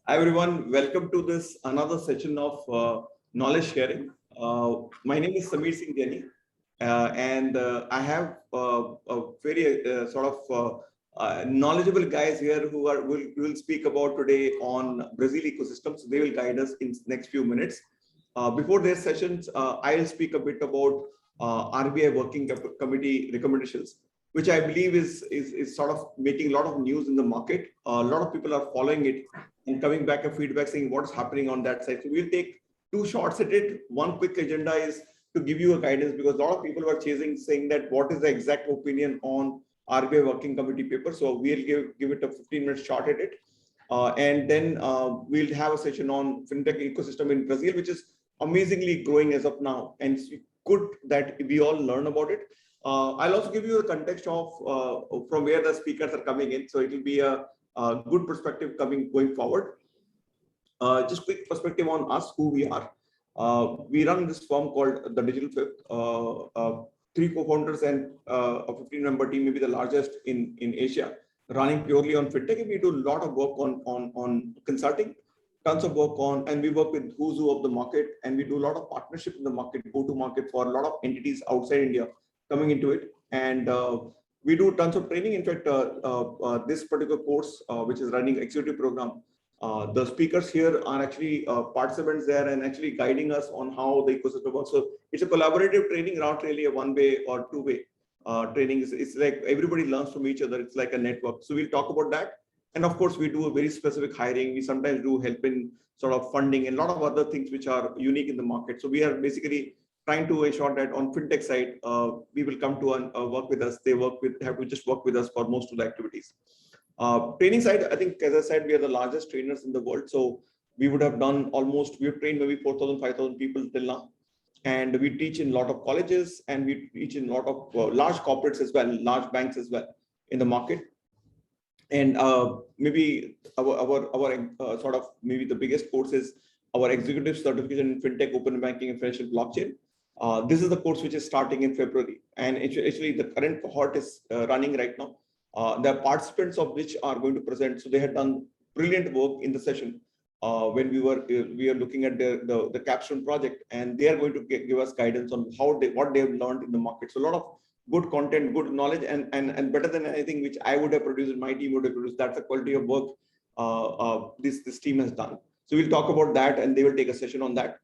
Hi everyone, welcome to this another session of knowledge sharing. My name is Samir Singh Jaini, and I have a very knowledgeable guys here who will speak about today on Brazil ecosystem. So they will guide us in next few minutes. Before their sessions, I'll speak a bit about RBI Working Committee recommendations, which I believe is sort of making a lot of news in the market. A lot of people are following it and coming back a feedback saying what's happening on that side. So we'll take two shots at it. One quick agenda is to give you a guidance because a lot of people were chasing saying that what is the exact opinion on RBI Working Committee paper. So we'll give it a 15-minute shot at it. And then we'll have a session on fintech ecosystem in Brazil, which is amazingly growing as of now. And it's good that we all learn about it. I'll also give you a context of from where the speakers are coming in. So it will be a good perspective going forward. Just quick perspective on us, who we are. We run this firm called the Digital Fifth. 3 co-founders and a 15-member team, maybe the largest in Asia, running purely on fintech. And we do a lot of work on consulting, tons of work on, and we work with who's who of the market, and we do a lot of partnership in the market, go to market for a lot of entities outside India coming into it. And we do tons of training. In fact, this particular course, which is running executive program, the speakers here are actually participants there and actually guiding us on how the ecosystem works. So it's a collaborative training, not really a one-way or two-way training. It's like everybody learns from each other. It's like a network. So we'll talk about that. And of course, we do a very specific hiring. We sometimes do help in sort of funding and a lot of other things which are unique in the market. So we are basically trying to ensure that on fintech side, we will come to work with us. They have to just work with us for most of the activities. Training side, I think, as I said, we are the largest trainers in the world. So we would have done we've trained maybe 4,000, 5,000 people till now. And we teach in a lot of colleges and we teach in a lot of large corporates as well, large banks as well in the market. And maybe our sort of maybe the biggest course is our executive certification in fintech, open banking, and financial blockchain. This is the course which is starting in February, and actually the current cohort is running right now. The participants of which are going to present. So they had done brilliant work in the session when we are looking at the capstone project, and they are going to give us guidance on what they have learned in the market. So a lot of good content, good knowledge, and better than anything which I would have produced and my team would have produced. That's the quality of work this team has done. So we'll talk about that, and they will take a session on that.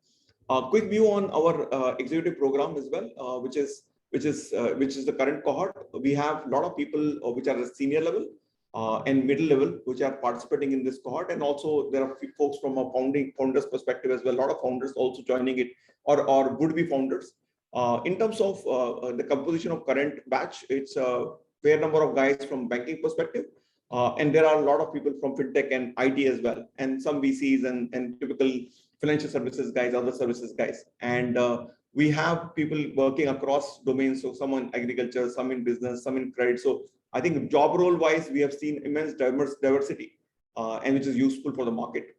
Quick view on our executive program as well, which is the current cohort. We have a lot of people which are at senior level and middle level, which are participating in this cohort. And also there are folks from a founders perspective as well. A lot of founders also joining it or would be founders. In terms of the composition of current batch, it's a fair number of guys from banking perspective. And there are a lot of people from fintech and IT as well, and some VCs and typical financial services guys, other services guys. And we have people working across domains. So some in agriculture, some in business, some in credit. So I think job role wise, we have seen immense diversity and which is useful for the market.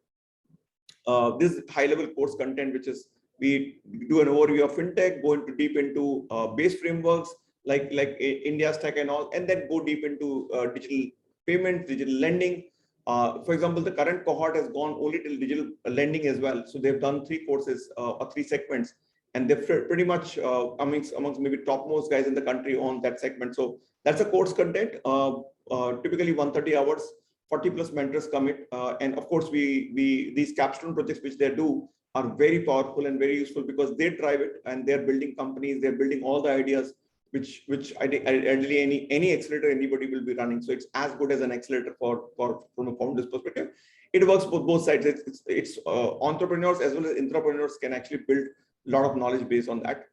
This high level course content, which is we do an overview of fintech, go into deep into base frameworks like India's tech and all, and then go deep into digital payments, digital lending. For example, the current cohort has gone only till digital lending as well. So they've done 3 courses or 3 segments, and they're pretty much amongst maybe topmost guys in the country on that segment. So that's a course content, typically 130 hours, 40 plus mentors commit. And of course, these capstone projects which they do are very powerful and very useful because they drive it and they're building companies, they're building all the ideas which ideally any accelerator anybody will be running. So it's as good as an accelerator from a founder's perspective. It works both sides. It's entrepreneurs as well as entrepreneurs can actually build a lot of knowledge based on that.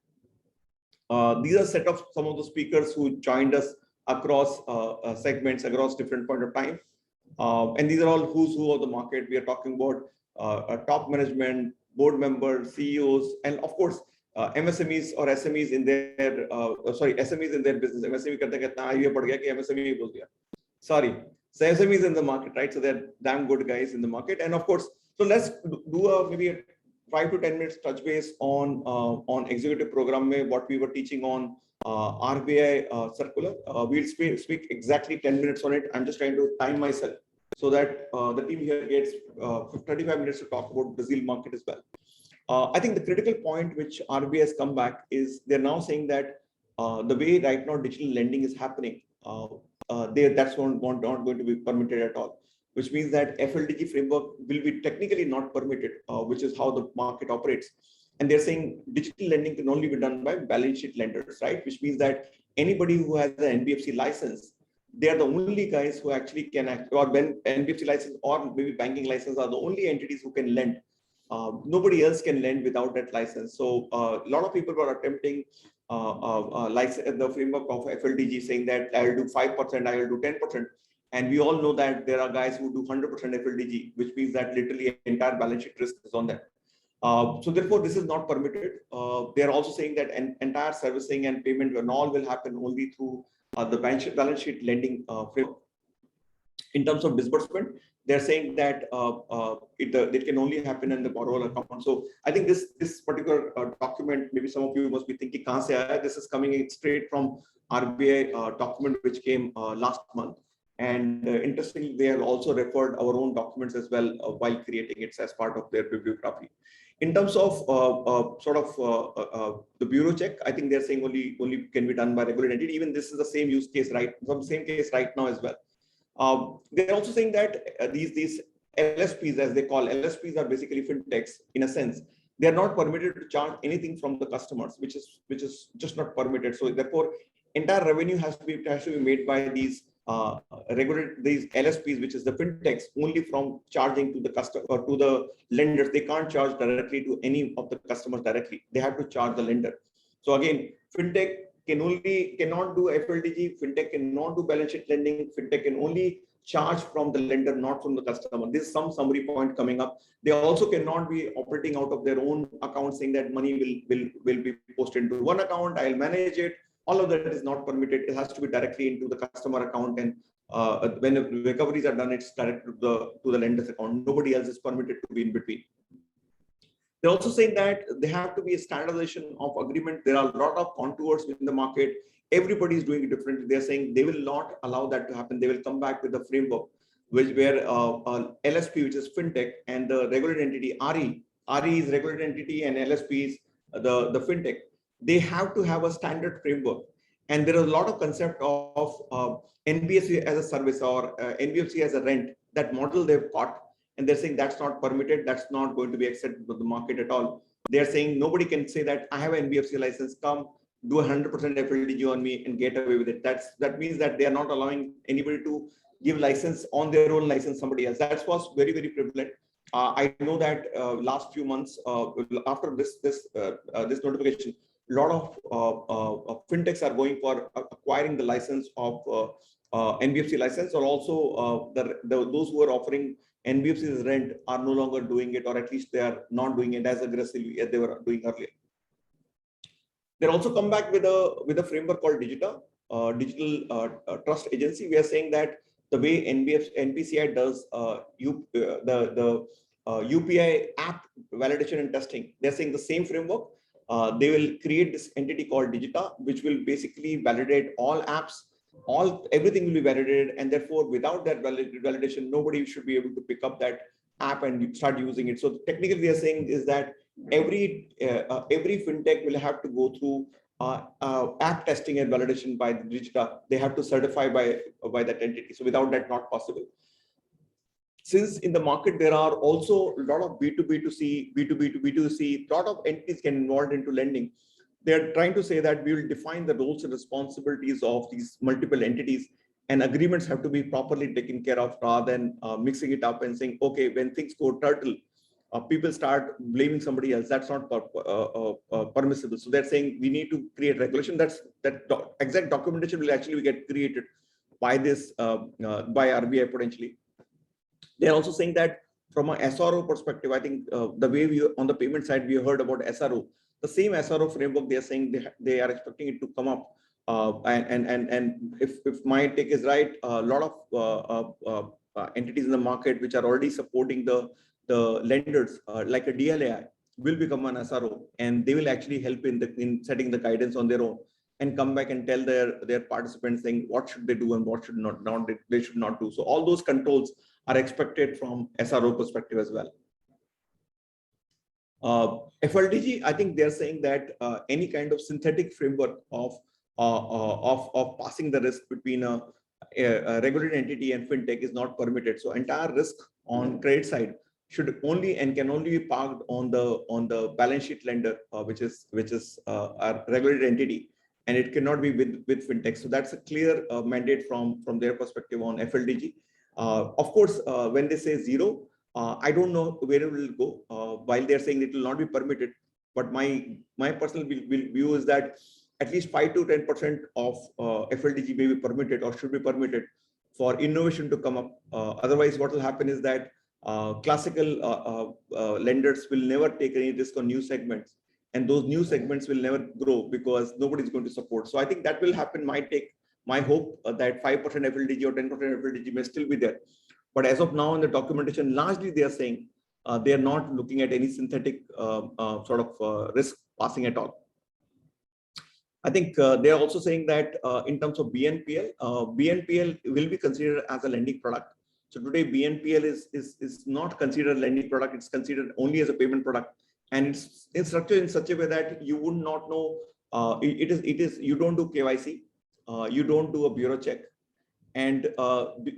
These are set of some of the speakers who joined us across segments, across different point of time. And these are all who's who of the market. We are talking about top management, board members, CEOs, and of course, MSMEs or SMEs in their SMEs in their business. MSME करते कहता है ये पड़ गया कि MSME बोल दिया. Sorry, so SMEs in the market, right? So they're damn good guys in the market. And of course, so let's do maybe a 5 to 10 minutes touch base on executive program mein, what we were teaching on RBI circular. We'll speak exactly 10 minutes on it. I'm just trying to time myself. so that the team here gets 35 minutes to talk about Brazil market as well. I think the critical point which RBI has come back is they're now saying that the way right now digital lending is happening, that's not going to be permitted at all, which means that FLDG framework will be technically not permitted, which is how the market operates. And they're saying digital lending can only be done by balance sheet lenders, right? Which means that anybody who has an NBFC license, they are the only guys who actually can act, or when NBFC license or maybe banking license are the only entities who can lend. Nobody else can lend without that license. So a lot of people were attempting the framework of FLDG, saying that I'll do 5%, I will do 10%. And we all know that there are guys who do 100% FLDG, which means that literally entire balance sheet risk is on them. So therefore, this is not permitted. They are also saying that entire servicing and payment and all will happen only through the balance sheet lending framework. In terms of disbursement, they're saying that it can only happen in the borrower account. So I think this particular document, maybe some of you must be thinking, "Kahan se aaya?" This is coming straight from RBI document which came last month. And interestingly, they have also referred our own documents as well while creating it as part of their bibliography. In terms of the bureau check, I think they're saying only can be done by regulated entity. Even this is the same use case, right? From the same case right now as well. They're also saying that these LSPs, as they call LSPs, are basically fintechs in a sense. They are not permitted to charge anything from the customers, which is just not permitted. So therefore, entire revenue has to be made by these these LSPs, which is the fintechs, only from charging to the customer or to the lenders. They can't charge directly to any of the customers directly. They have to charge the lender. So again, fintech cannot do FLDG, fintech cannot do balance sheet lending, fintech can only charge from the lender, not from the customer. This is some summary point coming up. They also cannot be operating out of their own account, saying that money will be posted into one account, I'll manage it. All of that is not permitted. It has to be directly into the customer account, and when the recoveries are done, it's direct to the lender's account. Nobody else is permitted to be in between. They're also saying that there have to be a standardization of agreement. There are a lot of contours within the market. Everybody is doing it differently. They're saying they will not allow that to happen. They will come back with a framework where LSP, which is fintech, and the regulated entity RE is regulated entity, and LSP is the fintech. They have to have a standard framework. And there is a lot of concept of NBFC as a service or NBFC as a rent. That model they've got. And they're saying that's not permitted. That's not going to be accepted by the market at all. They're saying nobody can say that I have an NBFC license, come do 100% FLDG on me and get away with it. That means that they are not allowing anybody to give license on their own license somebody else. That was very, very prevalent. I know that last few months after this notification, a lot of fintechs are going for acquiring the license of NBFC license, or also those who are offering NBFC's rent are no longer doing it, or at least they are not doing it as aggressively as they were doing earlier. They also come back with a framework called Digita, Digital Trust Agency. We are saying that the way NPCI does the UPI app validation and testing, they're saying the same framework. They will create this entity called Digita, which will basically validate all apps. Everything will be validated, and therefore without that validation, nobody should be able to pick up that app and start using it. So technically, we are saying is that every fintech will have to go through app testing and validation by Digita. They have to certify by that entity. So without that, not possible. Since in the market there are also a lot of B2B2C, B2B to B2C, a lot of entities get involved into lending. They're trying to say that we will define the roles and responsibilities of these multiple entities, and agreements have to be properly taken care of, rather than mixing it up and saying, okay, when things go turtle, people start blaming somebody else. That's not permissible. So they're saying we need to create regulation. That exact documentation will actually get created by this by RBI potentially. They're also saying that from a SRO perspective, I think the way we on the payment side, we heard about SRO. The same SRO framework, they are saying they are expecting it to come up. And if my take is right, a lot of entities in the market which are already supporting the lenders, like a DLAI, will become an SRO, and they will actually help in setting the guidance on their own, and come back and tell their participants saying what should they do and what should they should not do. So all those controls are expected from SRO perspective as well. FLDG, I think they're saying that any kind of synthetic framework of passing the risk between a regulated entity and fintech is not permitted. So entire risk on credit side should only and can only be parked on the balance sheet lender, which is a regulated entity, and it cannot be with fintech. So that's a clear mandate from their perspective on FLDG. Of course, when they say zero, I don't know where it will go. While they're saying it will not be permitted, but my personal view is that at least 5 to 10% of FLDG may be permitted or should be permitted for innovation to come up. Otherwise, what will happen is that classical lenders will never take any risk on new segments, and those new segments will never grow because nobody is going to support. So I think that will happen. My hope that 5% FLDG or 10% FLDG may still be there. But as of now in the documentation, largely they are saying they are not looking at any synthetic risk passing at all. I think they are also saying that in terms of BNPL, BNPL will be considered as a lending product. So today BNPL is not considered a lending product; it's considered only as a payment product, and it's structured in such a way that you would not know. It is you don't do KYC, you don't do a bureau check, and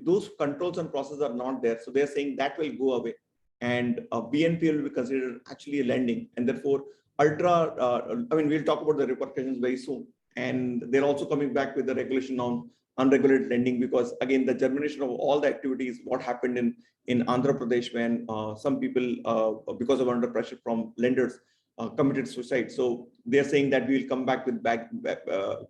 those controls and processes are not there. So they're saying that will go away, and BNPL will be considered actually a lending, and therefore we'll talk about the repercussions very soon. And they're also coming back with the regulation on unregulated lending, because again, the germination of all the activities, what happened in Andhra Pradesh when some people, because of under pressure from lenders, committed suicide. So they're saying that we will come back with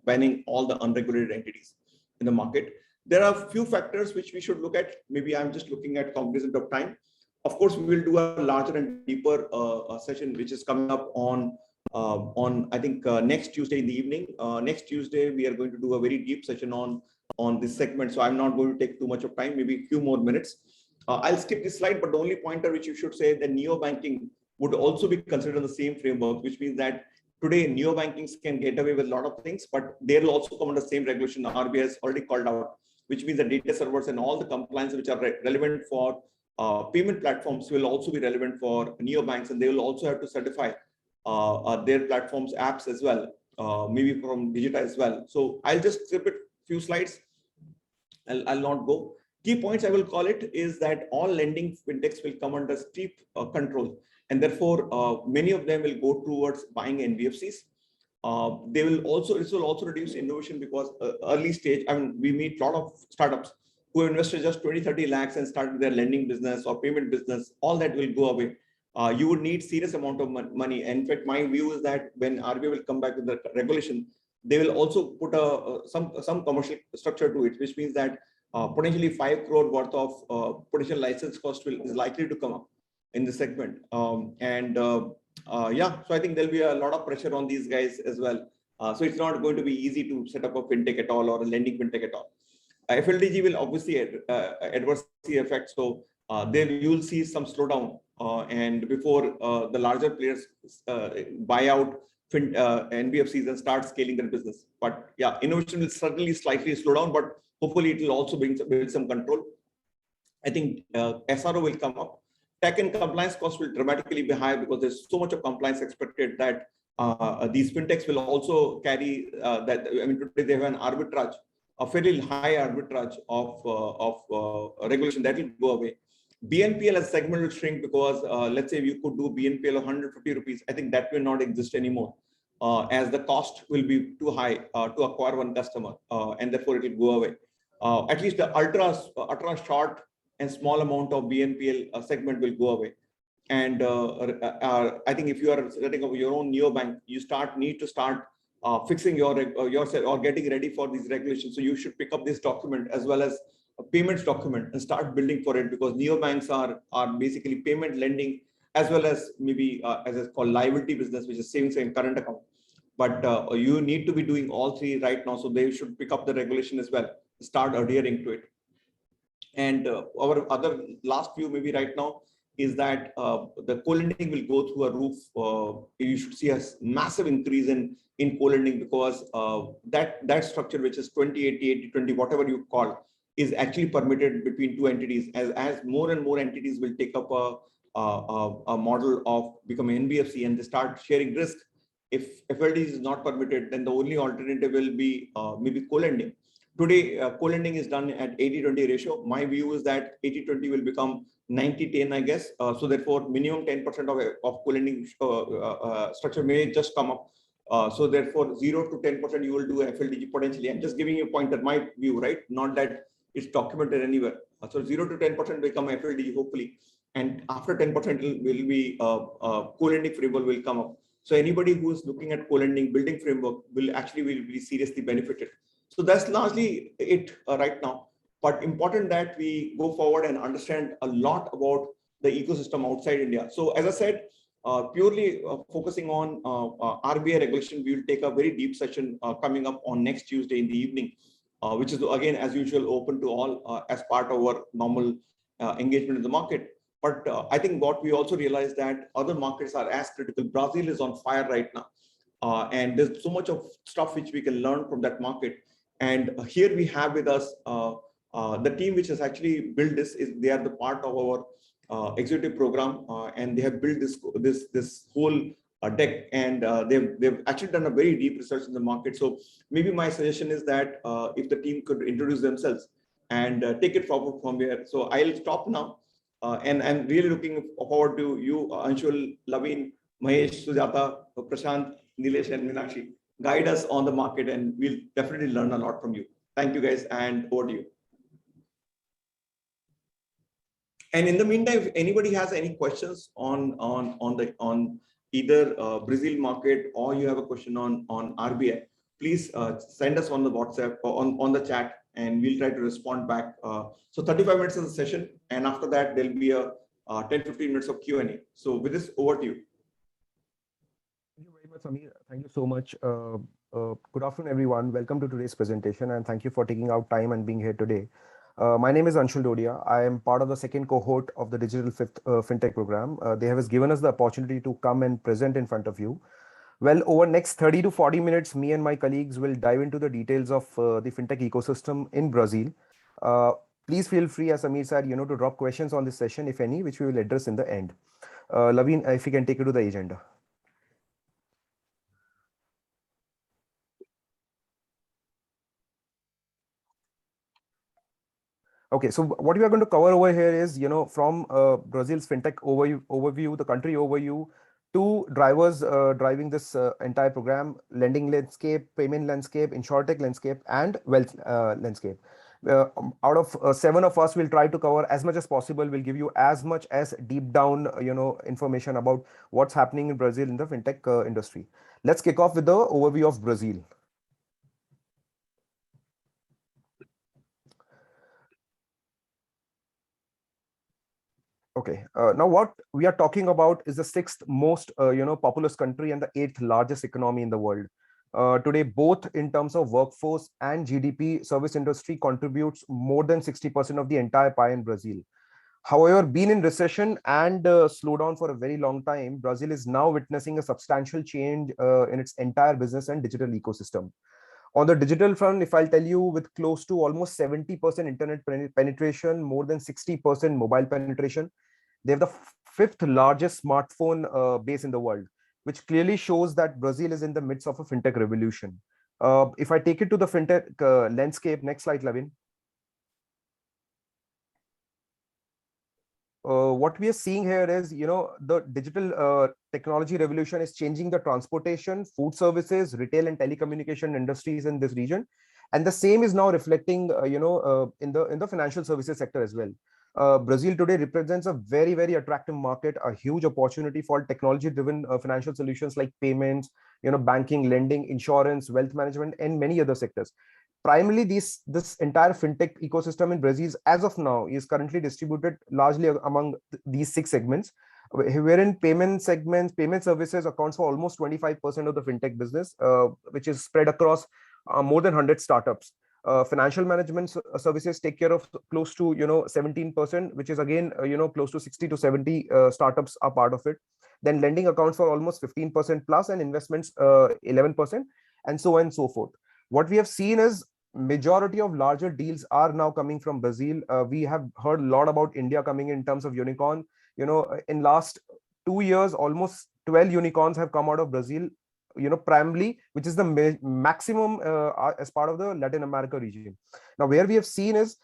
banning all the unregulated entities in the market. There are a few factors which we should look at. Maybe I'm just looking at cognizant of time. Of course, we will do a larger and deeper session, which is coming up on I think next Tuesday in the evening. Next Tuesday, we are going to do a very deep session on this segment. So I'm not going to take too much of time, maybe a few more minutes. I'll skip this slide, but the only pointer which you should say that neo-banking would also be considered in the same framework, which means that today neo-bankings can get away with a lot of things, but they will also come under the same regulation. The RBI has already called out, which means the data servers and all the compliance which are relevant for payment platforms will also be relevant for neobanks, and they will also have to certify their platforms apps as well, maybe from Digita as well. So I'll just skip it few slides. I'll not go. Key points I will call it is that all lending fintechs will come under steep control, and therefore many of them will go towards buying NBFCs. This will also reduce innovation, because early stage, we meet a lot of startups who have invested just 20-30 lakhs and started their lending business or payment business. All that will go away. You would need serious amount of money. And in fact, my view is that when RBI will come back with the regulation, they will also put some commercial structure to it, which means that potentially 5 crore worth of potential license cost is likely to come up in the segment. So I think there'll be a lot of pressure on these guys as well. So it's not going to be easy to set up a fintech at all or a lending fintech at all. FLDG will obviously adversely affect. So there you will see some slowdown, and before the larger players buy out NBFCs and start scaling their business. But yeah, innovation will certainly slightly slow down, but hopefully it will also build some control. I think SRO will come up. Tech and compliance costs will dramatically be high, because there's so much of compliance expected that these fintechs will also carry that. I mean, today they have an arbitrage, a fairly high arbitrage of regulation that will go away. BNPL as segment will shrink, because let's say you could do BNPL of 150 rupees. I think that will not exist anymore, as the cost will be too high to acquire one customer, and therefore it will go away. At least the ultra short and small amount of BNPL segment will go away. And I think if you are setting up your own neobank, you need to start fixing yourself or getting ready for these regulations. So you should pick up this document as well as a payments document and start building for it, because neobanks are basically payment lending, as well as maybe as it's called liability business, which is savings and current account. But you need to be doing all three right now. So they should pick up the regulation as well, start adhering to it. And our other last view maybe right now is that the co-lending will go through a roof. You should see a massive increase in co-lending, because that structure, which is 20-80, 80-20, whatever you call, is actually permitted between two entities. As more and more entities will take up a model of becoming NBFC and they start sharing risk, if FLD is not permitted, then the only alternative will be maybe co-lending. Today, co-lending is done at 80-20 ratio. My view is that 80-20 will become 90-10, I guess. So therefore, minimum 10% of co-lending structure may just come up. So therefore, 0 to 10% you will do FLDG potentially. I'm just giving you a point at my view, right? Not that it's documented anywhere. So 0 to 10% become FLDG, hopefully. And after 10% will be co-lending framework will come up. So anybody who is looking at co-lending building framework will be seriously benefited. So that's largely it right now. But important that we go forward and understand a lot about the ecosystem outside India. So as I said, purely focusing on RBI regulation, we will take a very deep session coming up on next Tuesday in the evening, which is again, as usual, open to all as part of our normal engagement in the market. But I think what we also realize that other markets are as critical. Brazil is on fire right now. And there's so much of stuff which we can learn from that market. And here we have with us the team which has actually built this. They are the part of our executive program, and they have built this whole deck, and they've actually done a very deep research in the market. So maybe my suggestion is that if the team could introduce themselves and take it forward from here. So I'll stop now. And I'm really looking forward to you, Anshul, Laveen, Mahesh, Sujata, Prashant, Nilesh, and Meenakshi. Guide us on the market, and we'll definitely learn a lot from you. Thank you, guys, and over to you. And in the meantime, if anybody has any questions on either Brazil market, or you have a question on RBI, please send us on the WhatsApp or on the chat, and we'll try to respond back. So 35 minutes is the session, and after that there'll be a 10-15 minutes of Q&A. So with this, over to you. Thank you very much, Samir. Thank you so much. Good afternoon, everyone. Welcome to today's presentation, and thank you for taking out time and being here today. My name is Anshul Dodia. I am part of the second cohort of the Digital FinTech program. They have given us the opportunity to come and present in front of you. Well, over next 30 to 40 minutes, me and my colleagues will dive into the details of the FinTech ecosystem in Brazil. Please feel free, as Samir said, to drop questions on this session, if any, which we will address in the end. Laveen, if you can take it to the agenda. Okay, so what we are going to cover over here is, from Brazil's FinTech overview, the country overview, to drivers driving this entire program: lending landscape, payment landscape, insurtech landscape, and wealth landscape. Out of 7 of us, will try to cover as much as possible. We'll give you as much as deep down, information about what's happening in Brazil in the FinTech industry. Let's kick off with the overview of Brazil. Okay, now what we are talking about is the 6th most populous country and the 8th largest economy in the world. Today, both in terms of workforce and GDP, service industry contributes more than 60% of the entire pie in Brazil. However, being in recession and slowdown for a very long time, Brazil is now witnessing a substantial change in its entire business and digital ecosystem. On the digital front, if I'll tell you, with close to almost 70% internet penetration, more than 60% mobile penetration, they have the 5th largest smartphone base in the world, which clearly shows that Brazil is in the midst of a FinTech revolution. If I take it to the FinTech landscape, next slide, Lavin. What we are seeing here is, the digital technology revolution is changing the transportation, food services, retail and telecommunication industries in this region. And the same is now reflecting, in the financial services sector as well. Brazil today represents a very, very attractive market, a huge opportunity for technology-driven financial solutions like payments, banking, lending, insurance, wealth management, and many other sectors. Primarily, this entire FinTech ecosystem in Brazil, as of now, is currently distributed largely among these 6 segments, wherein payment services accounts for almost 25% of the FinTech business, which is spread across more than 100 startups. Financial management services take care of close to 17%, which is again close to 60 to 70 startups are part of it. Then lending accounts for almost 15% plus, and investments 11%, and so on and so forth. What we have seen is majority of larger deals are now coming from Brazil. We have heard a lot about India coming in terms of unicorn. In last 2 years, almost 12 unicorns have come out of Brazil, primarily, which is the maximum as part of the Latin America region. Now, where we have seen is,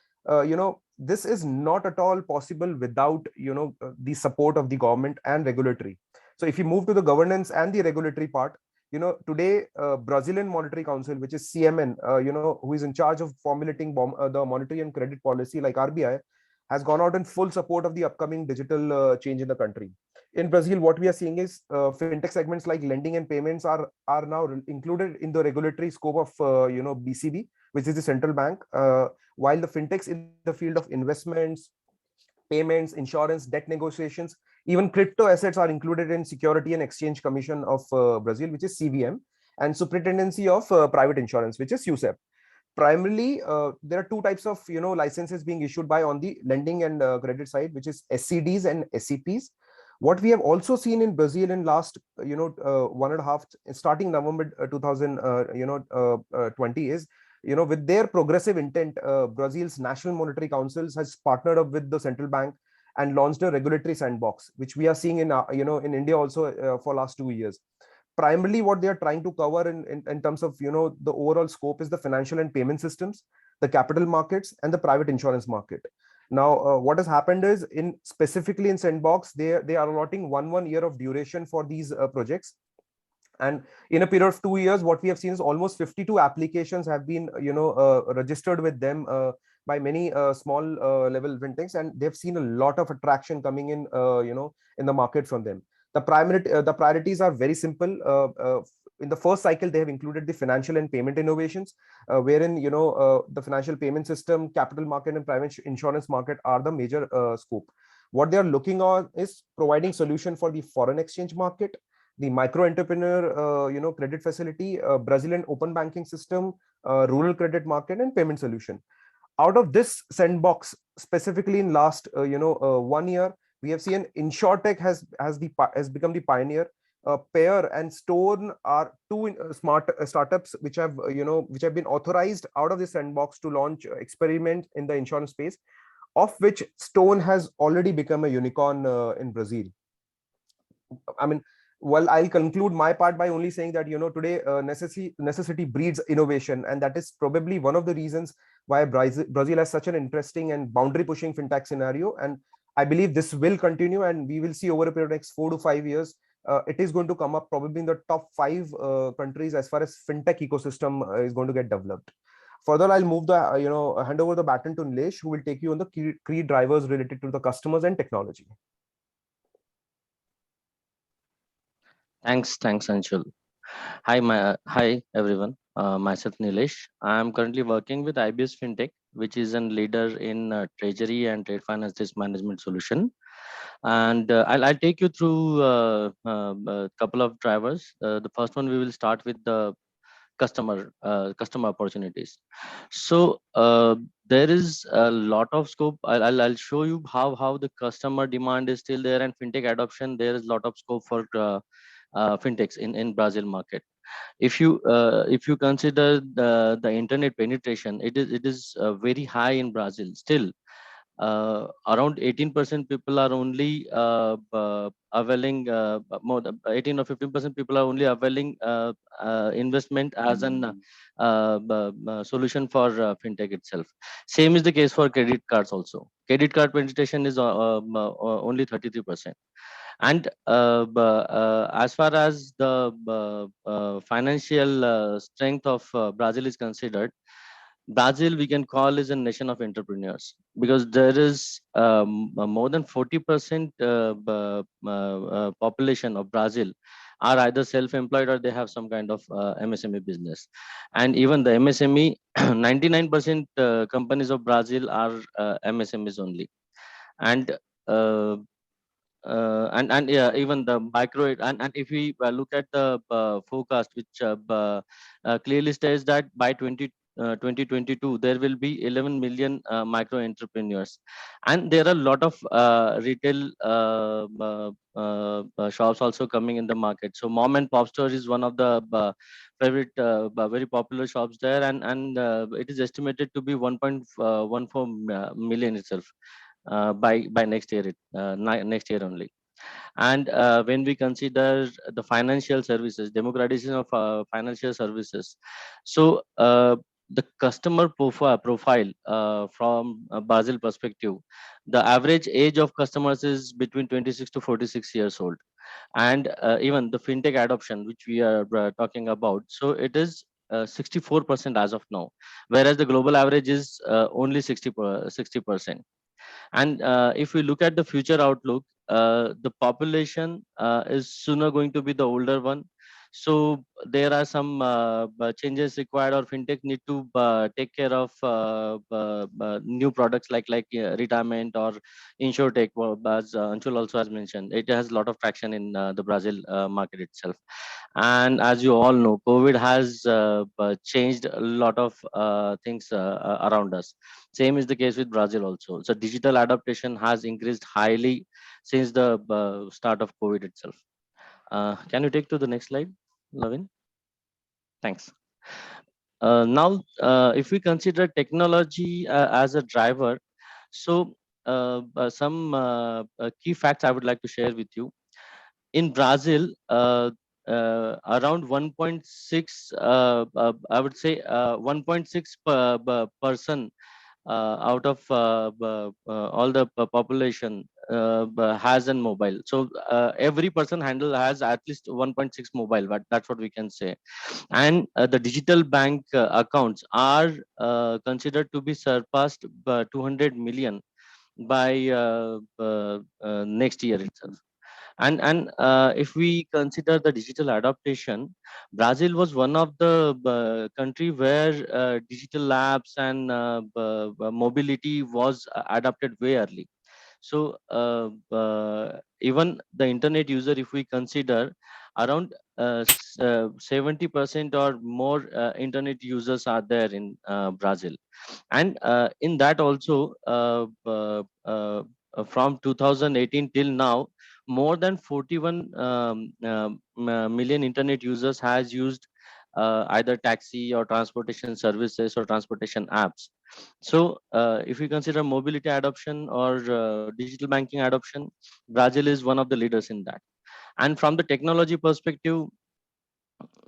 this is not at all possible without, the support of the government and regulatory. So if you move to the governance and the regulatory part, today Brazilian Monetary Council, which is CMN, who is in charge of formulating the monetary and credit policy like RBI, has gone out in full support of the upcoming digital change in the country. In Brazil, what we are seeing is fintech segments like lending and payments are now included in the regulatory scope of BCB, which is the central bank, while the fintechs in the field of investments, payments, insurance, debt negotiations, even crypto assets are included in Security and Exchange Commission of Brazil, which is CVM, and Superintendency of Private Insurance, which is SUSEP. Primarily, there are two types of licenses being issued by on the lending and credit side, which is SCDs and SCPs. What we have also seen in Brazil in last 1.5, starting November 2020 is, with their progressive intent, Brazil's National Monetary Council has partnered up with the central bank and launched a regulatory sandbox, which we are seeing in in India also for last 2 years. Primarily, what they are trying to cover in terms of the overall scope is the financial and payment systems, the capital markets, and the private insurance market. Now, what has happened is, specifically in sandbox, they are allotting one year of duration for these projects. And in a period of 2 years, what we have seen is almost 52 applications have been registered with them by many small level fintechs, and they've seen a lot of attraction coming in in the market from them. The priorities are very simple. In the first cycle, they have included the financial and payment innovations, wherein the financial payment system, capital market, and private insurance market are the major scope. What they are looking on is providing solution for the foreign exchange market, the micro entrepreneur credit facility, Brazilian open banking system, rural credit market, and payment solution. Out of this sandbox, specifically in last 1 year, we have seen InsurTech has become the pioneer. Payer and Stone are two smart startups which have been authorized out of the sandbox to launch experiment in the insurance space, of which Stone has already become a unicorn in Brazil. I mean, well, I'll conclude my part by only saying that today necessity breeds innovation, and that is probably one of the reasons why Brazil has such an interesting and boundary pushing fintech scenario. And I believe this will continue, and we will see over a period of next 4 to 5 years, it is going to come up probably in the top 5 countries as far as fintech ecosystem is going to get developed. Further, I'll move the hand over the baton to Nilesh, who will take you on the key drivers related to the customers and technology. Thanks, Anshul. Hi everyone. Myself Nilesh. I am currently working with IBS Fintech, which is a leader in treasury and trade finance risk management solution. And I'll take you through a couple of drivers. The first one, we will start with the customer opportunities. So there is a lot of scope. I'll show you how the customer demand is still there, and fintech adoption. There is a lot of scope for fintechs in Brazil market. If you consider the internet penetration, it is very high in Brazil still. Around 18% people are only availing more than 18 or 15% people are only availing investment as an solution for fintech itself. Same is the case for credit cards also. Credit card penetration is only 33%. And as far as the financial strength of Brazil is considered, Brazil we can call is a nation of entrepreneurs, because there is more than 40% population of Brazil are either self-employed or they have some kind of MSME business. And even the MSME, 99% companies of Brazil are MSMEs only. And yeah, even the micro and if we look at the forecast, which clearly states that by 2022, there will be 11 million micro entrepreneurs, and there are a lot of retail shops also coming in the market. So mom and pop store is one of the favorite very popular shops there, and it is estimated to be 1.14 million itself by next year, next year only. And when we consider the financial services, democratization of financial services, so the customer profile from Brazil perspective, the average age of customers is between 26 to 46 years old. And even the fintech adoption, which we are talking about, so it is 64% as of now, whereas the global average is only 60%. And if we look at the future outlook, the population is sooner going to be the older one. So there are some changes required, or fintech need to take care of new products like retirement or insurtech, as Anshul also has mentioned. It has a lot of traction in the Brazil market itself. And as you all know, COVID has changed a lot of things around us. Same is the case with Brazil also. So digital adaptation has increased highly since the start of COVID itself. Can you take to the next slide, Lavin? Thanks. Now, if we consider technology as a driver, so some key facts I would like to share with you. In Brazil, around 1.6, I would say 1.6 person out of all the population has a mobile. So every person handle has at least 1.6 mobile, but that's what we can say. And the digital bank accounts are considered to be surpassed by 200 million by next year itself. And if we consider the digital adaptation, Brazil was one of the country where digital labs and mobility was adapted very early. So even the internet user, if we consider, around 70% or more internet users are there in Brazil. And in that also, from 2018 till now, more than 41 million internet users has used either taxi or transportation services or transportation apps. So if we consider mobility adoption or digital banking adoption, Brazil is one of the leaders in that. And from the technology perspective,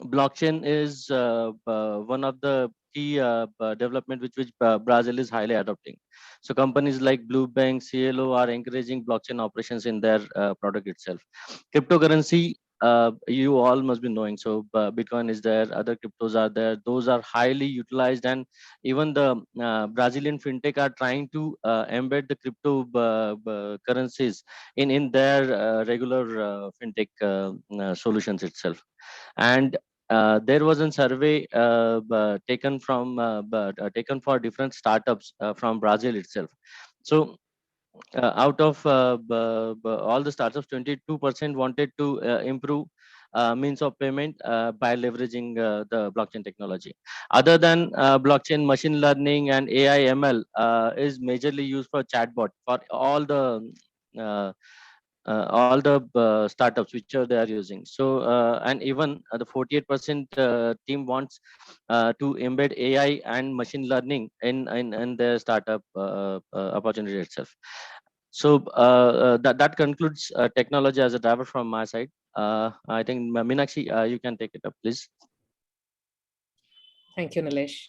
blockchain is one of the key development which Brazil is highly adopting. So companies like Bluebank, CLO are encouraging blockchain operations in their product itself. Cryptocurrency, you all must be knowing. So Bitcoin is there, other cryptos are there. Those are highly utilized, and even the Brazilian fintech are trying to embed the crypto currencies in their regular fintech solutions itself. And there was a survey taken for different startups from Brazil itself. So out of all the startups, 22% wanted to improve means of payment by leveraging the blockchain technology. Other than blockchain, machine learning and AI ML is majorly used for chatbot for all the startups which are they are using. So and even the 48% team wants to embed AI and machine learning in their startup opportunity itself. So that concludes technology as a driver from my side. I think Meenakshi, you can take it up, please. Thank you, Nilesh.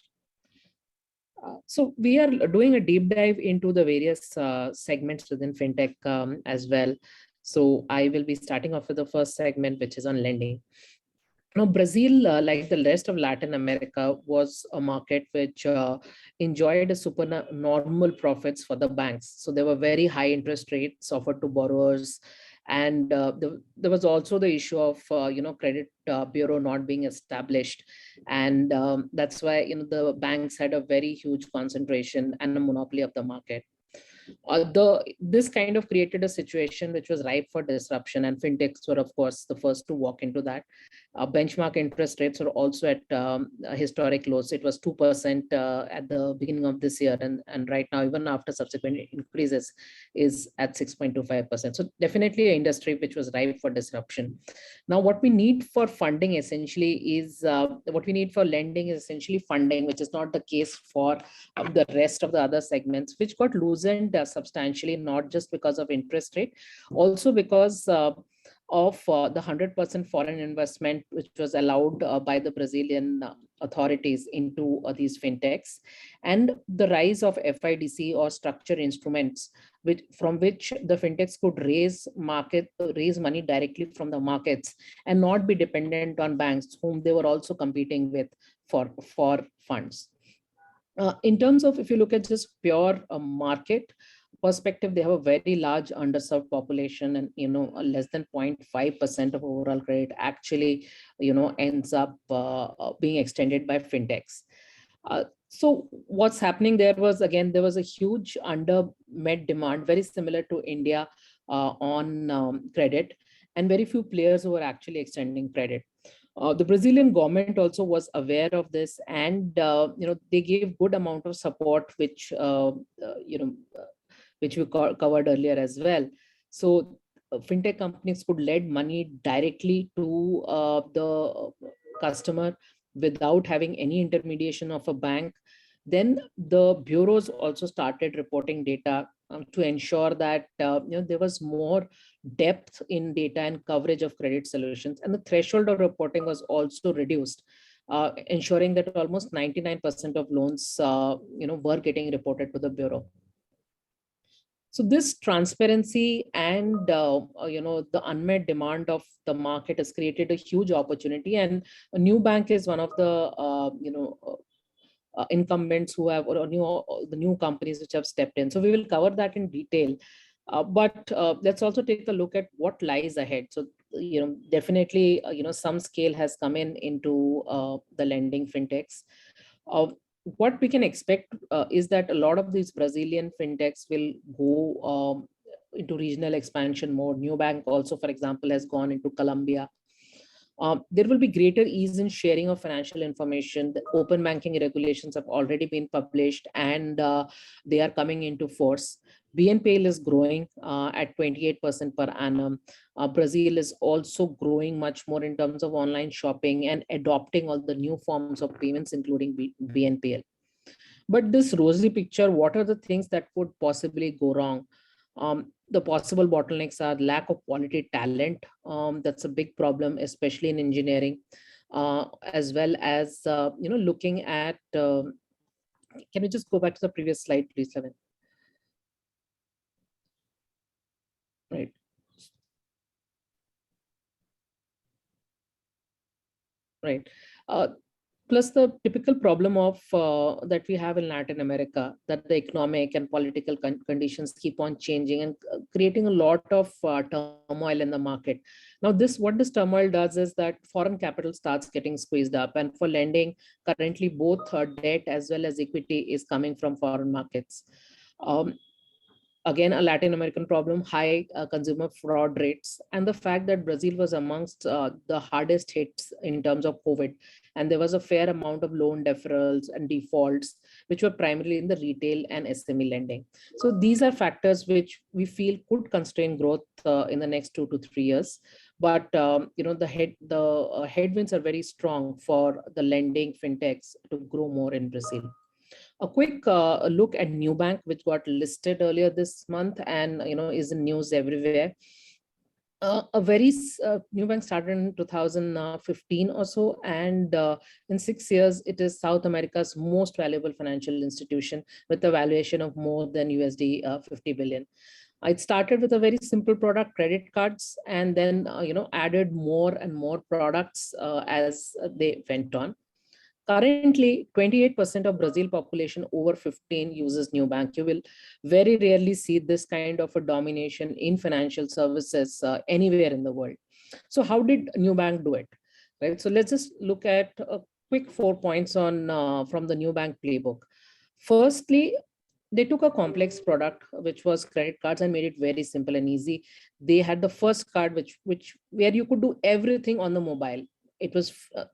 So we are doing a deep dive into the various segments within fintech as well. So I will be starting off with the first segment, which is on lending. Now, Brazil, like the rest of Latin America, was a market which enjoyed a super normal profits for the banks. So there were very high interest rates offered to borrowers. And there was also the issue of credit bureau not being established, and that's why the banks had a very huge concentration and a monopoly of the market. This kind of created a situation which was ripe for disruption, and fintechs were, of course, the first to walk into that. Benchmark interest rates are also at historic lows. It was 2% at the beginning of this year, and right now, even after subsequent increases, is at 6.25%. So definitely an industry which was ripe for disruption. Now, what we need for funding essentially is what we need for lending is essentially funding, which is not the case for the rest of the other segments, which got loosened substantially, not just because of interest rate, also because of the 100% foreign investment, which was allowed by the Brazilian authorities into these fintechs, and the rise of FIDC or structured instruments, from which the fintechs could raise money directly from the markets and not be dependent on banks whom they were also competing with for funds. In terms of, if you look at just pure market perspective, they have a very large underserved population, and less than 0.5% of overall credit actually ends up being extended by fintechs. So what's happening there was, again, there was a huge under-met demand, very similar to India on credit, and very few players who were actually extending credit. The Brazilian government also was aware of this, and they gave good amount of support, which which we covered earlier as well. So fintech companies could lend money directly to the customer without having any intermediation of a bank. Then the bureaus also started reporting data to ensure that there was more depth in data and coverage of credit solutions, and the threshold of reporting was also reduced, ensuring that almost 99% of loans were getting reported to the bureau. So this transparency and the unmet demand of the market has created a huge opportunity, and a new bank is one of the incumbents who have, or the new companies which have stepped in. So we will cover that in detail. But let's also take a look at what lies ahead. So definitely some scale has come into the lending fintechs. What we can expect is that a lot of these Brazilian fintechs will go into regional expansion mode. Nubank also, for example, has gone into Colombia. There will be greater ease in sharing of financial information. The open banking regulations have already been published, and they are coming into force. BNPL is growing at 28% per annum. Brazil is also growing much more in terms of online shopping and adopting all the new forms of payments, including BNPL. But this rosy picture, what are the things that could possibly go wrong? The possible bottlenecks are lack of quality talent. That's a big problem, especially in engineering, as well as looking at. Can we just go back to the previous slide, please, Levin? Right. Right. Plus the typical problem of that we have in Latin America, that the economic and political conditions keep on changing and creating a lot of turmoil in the market. Now, what this turmoil does is that foreign capital starts getting squeezed up, and for lending, currently both debt as well as equity is coming from foreign markets. Again, a Latin American problem, high consumer fraud rates, and the fact that Brazil was amongst the hardest hits in terms of COVID. And there was a fair amount of loan deferrals and defaults, which were primarily in the retail and SME lending. So these are factors which we feel could constrain growth in the next 2 to 3 years. But the headwinds are very strong for the lending fintechs to grow more in Brazil. A quick look at Nubank, which got listed earlier this month and is in news everywhere. Nubank started in 2015 or so, and in 6 years, it is South America's most valuable financial institution with a valuation of more than USD 50 billion. It started with a very simple product, credit cards, and then added more and more products as they went on. Currently, 28% of Brazil population over 15 uses Nubank. You will very rarely see this kind of a domination in financial services anywhere in the world. So how did Nubank do it? Right. So let's just look at a quick 4 points on from the Nubank playbook. Firstly, They took a complex product, which was credit cards, and made it very simple and easy. They had the first card, which where you could do everything on the mobile. It was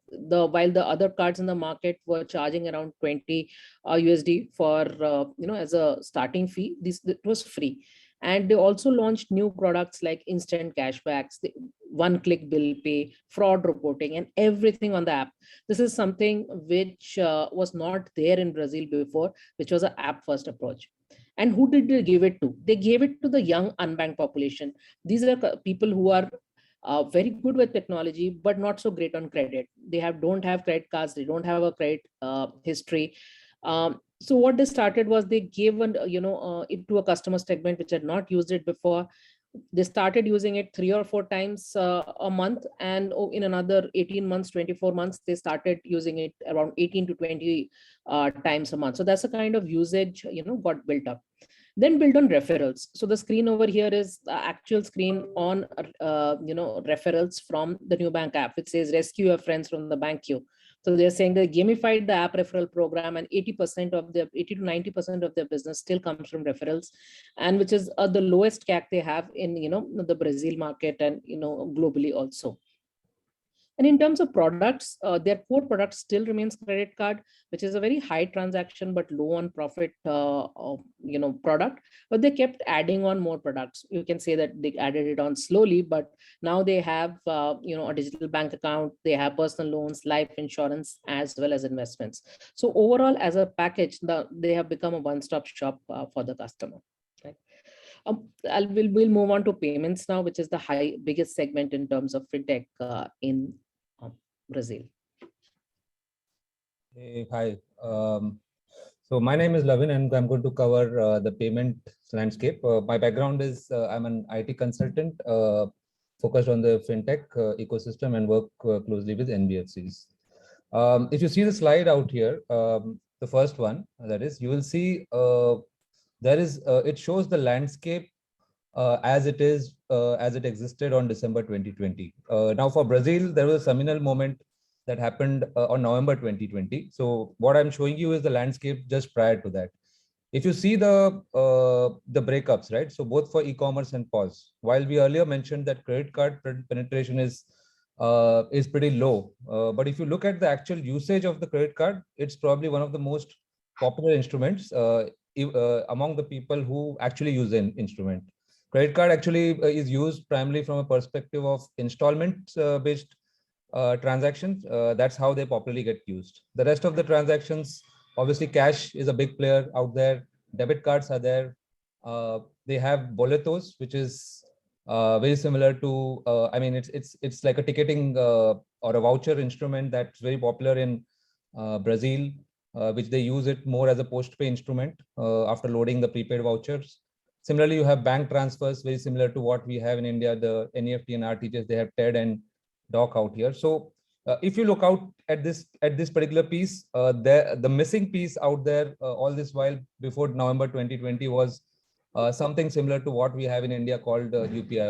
while the other cards in the market were charging around 20 USD for as a starting fee. This it was free, and they also launched new products like instant cashbacks, one-click bill pay, fraud reporting, and everything on the app. This is something which was not there in Brazil before, which was an app-first approach. And who did they give it to? They gave it to the young unbanked population. These are people who are very good with technology, but not so great on credit. Don't have credit cards. They don't have a credit history. So what they started was they gave it to a customer segment which had not used it before. They started using it 3 or 4 times a month, and in another 18 months, 24 months, they started using it around 18 to 20 times a month. So that's a kind of usage got built up. Then build on referrals. So the screen over here is the actual screen on referrals from the new bank app, which says rescue your friends from the bank queue. So they're saying they gamified the app referral program, and 80 to 90% of their business still comes from referrals, and which is the lowest CAC they have in the Brazil market and globally also. And in terms of products, their core product still remains credit card, which is a very high transaction but low on profit product. But they kept adding on more products. You can say that they added it on slowly, but now they have a digital bank account, they have personal loans, life insurance, as well as investments. So overall, as a package, they have become a one-stop shop for the customer. Right? We'll move on to payments now, which is the biggest segment in terms of fintech in Brazil. Hey, hi. So my name is Lavin, and I'm going to cover the payment landscape. My background is I'm an IT consultant focused on the fintech ecosystem and work closely with NBFCs. If you see the slide out here, the first one, that is, you will see it shows the landscape as it existed on December 2020. Now for Brazil, there was a seminal moment that happened on November 2020. So what I'm showing you is the landscape just prior to that. If you see the breakups, right? So both for e-commerce and POS, while we earlier mentioned that credit card penetration is pretty low, but if you look at the actual usage of the credit card, it's probably one of the most popular instruments among the people who actually use an instrument. Credit card actually is used primarily from a perspective of installment based transactions. That's how they popularly get used. The rest of the transactions, obviously cash is a big player out there. Debit cards are there. They have boletos, which is very similar to, I mean, it's like a ticketing or a voucher instrument that's very popular in Brazil, which they use it more as a post-pay instrument after loading the prepaid vouchers. Similarly, you have bank transfers, very similar to what we have in India, the NEFT and RTGS, they have TED and DOC out here. So if you look out at this particular piece, the missing piece out there all this while before November 2020 was something similar to what we have in India called UPI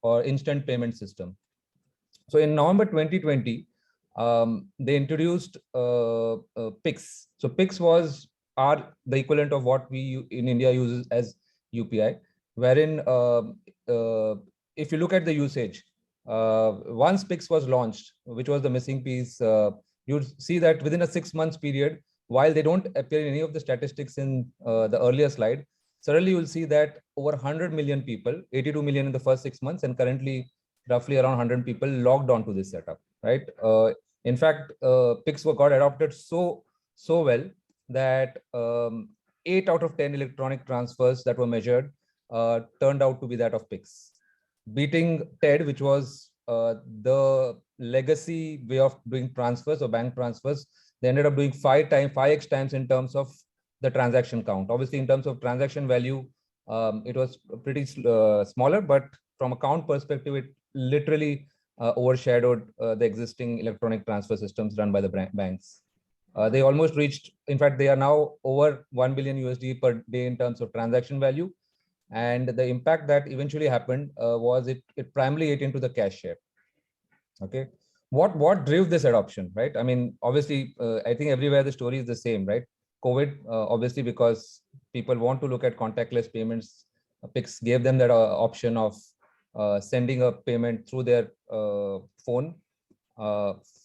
or instant payment system. So in November 2020, they introduced Pix. So Pix are the equivalent of what we in India uses as UPI, wherein if you look at the usage, once Pix was launched, which was the missing piece, you'd see that within a 6 months period, while they don't appear in any of the statistics in the earlier slide, suddenly you'll see that over 100 million people, 82 million in the first 6 months, and currently roughly around 100 people logged onto this setup, right? In fact, Pix got adopted so well that 8 out of 10 electronic transfers that were measured turned out to be that of Pix, beating TED, which was the legacy way of doing transfers or bank transfers. They ended up doing 5x times in terms of the transaction count. Obviously, in terms of transaction value, it was pretty smaller, but from a count perspective, it literally overshadowed the existing electronic transfer systems run by the banks. They almost reached, in fact, they are now over $1 billion USD per day in terms of transaction value. And the impact that eventually happened was it primarily ate into the cash share. Okay, what drove this adoption, right? I mean, obviously, I think everywhere the story is the same, right? COVID, obviously, because people want to look at contactless payments, Pix gave them that option of sending a payment through their phone,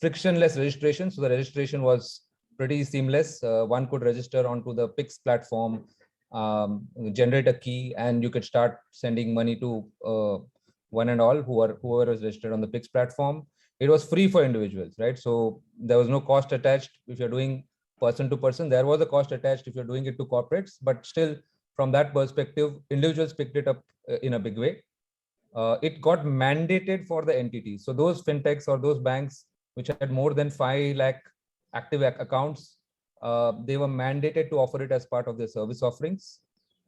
frictionless registration. So the registration was pretty seamless. One could register onto the Pix platform, generate a key, and you could start sending money to one and all whoever was registered on the Pix platform. It was free for individuals, right? So there was no cost attached. If you're doing person to person, there was a cost attached if you're doing it to corporates, but still from that perspective, individuals picked it up in a big way. It got mandated for the entities. So those fintechs or those banks which had more than 5 lakh active accounts, they were mandated to offer it as part of their service offerings.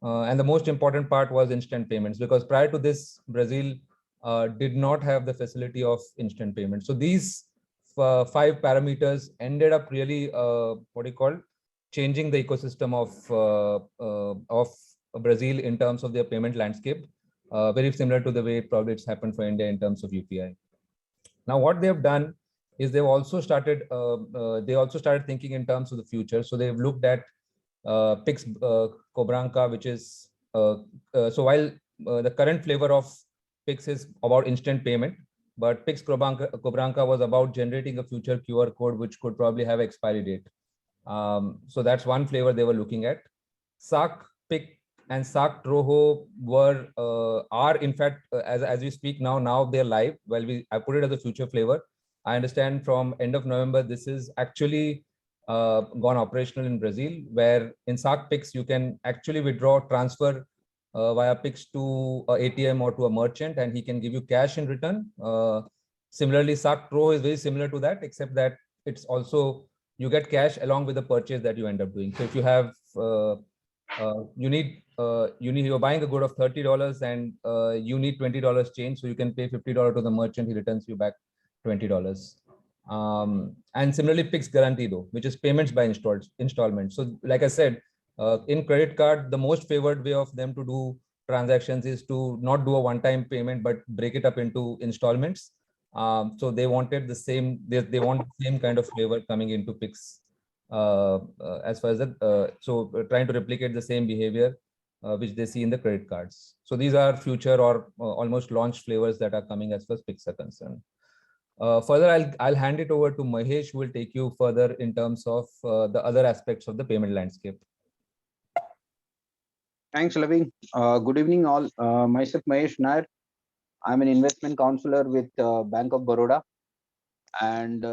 And the most important part was instant payments, because prior to this, Brazil did not have the facility of instant payments. So these 5 parameters ended up really changing the ecosystem of Brazil in terms of their payment landscape. Very similar to the way probably it's happened for India in terms of UPI. Now, what they have done is they've also started. They also started thinking in terms of the future. So they've looked at Pix Cobranca, which is so while the current flavor of Pix is about instant payment, but Pix Cobranca was about generating a future QR code which could probably have expiry date. So that's one flavor they were looking at. SAC Pix and SAC Troho are in fact as we speak now they're live. Well, I put it as a future flavor. I understand from end of November this is actually gone operational in Brazil, where in SAC Pix you can actually withdraw, transfer via Pix to a ATM or to a merchant, and he can give you cash in return. Similarly, SAC Pro is very similar to that, except that it's also you get cash along with the purchase that you end up doing. So if you have you're buying a good of $30 and you need $20 change, so you can pay $50 to the merchant, he returns you back $20. And similarly, Pix Garantido, which is payments by installment. So like I said, in credit card, the most favored way of them to do transactions is to not do a one-time payment, but break it up into installments. So they wanted the same, they want the same kind of flavor coming into Pix as far as that. So trying to replicate the same behavior which they see in the credit cards. So these are future or almost launched flavors that are coming as far as Pix are concerned. Further, I'll hand it over to Mahesh, who will take you further in terms of the other aspects of the payment landscape. Thanks, Lavin. Good evening, all. Myself, Mahesh Nair. I'm an investment counselor with Bank of Baroda. And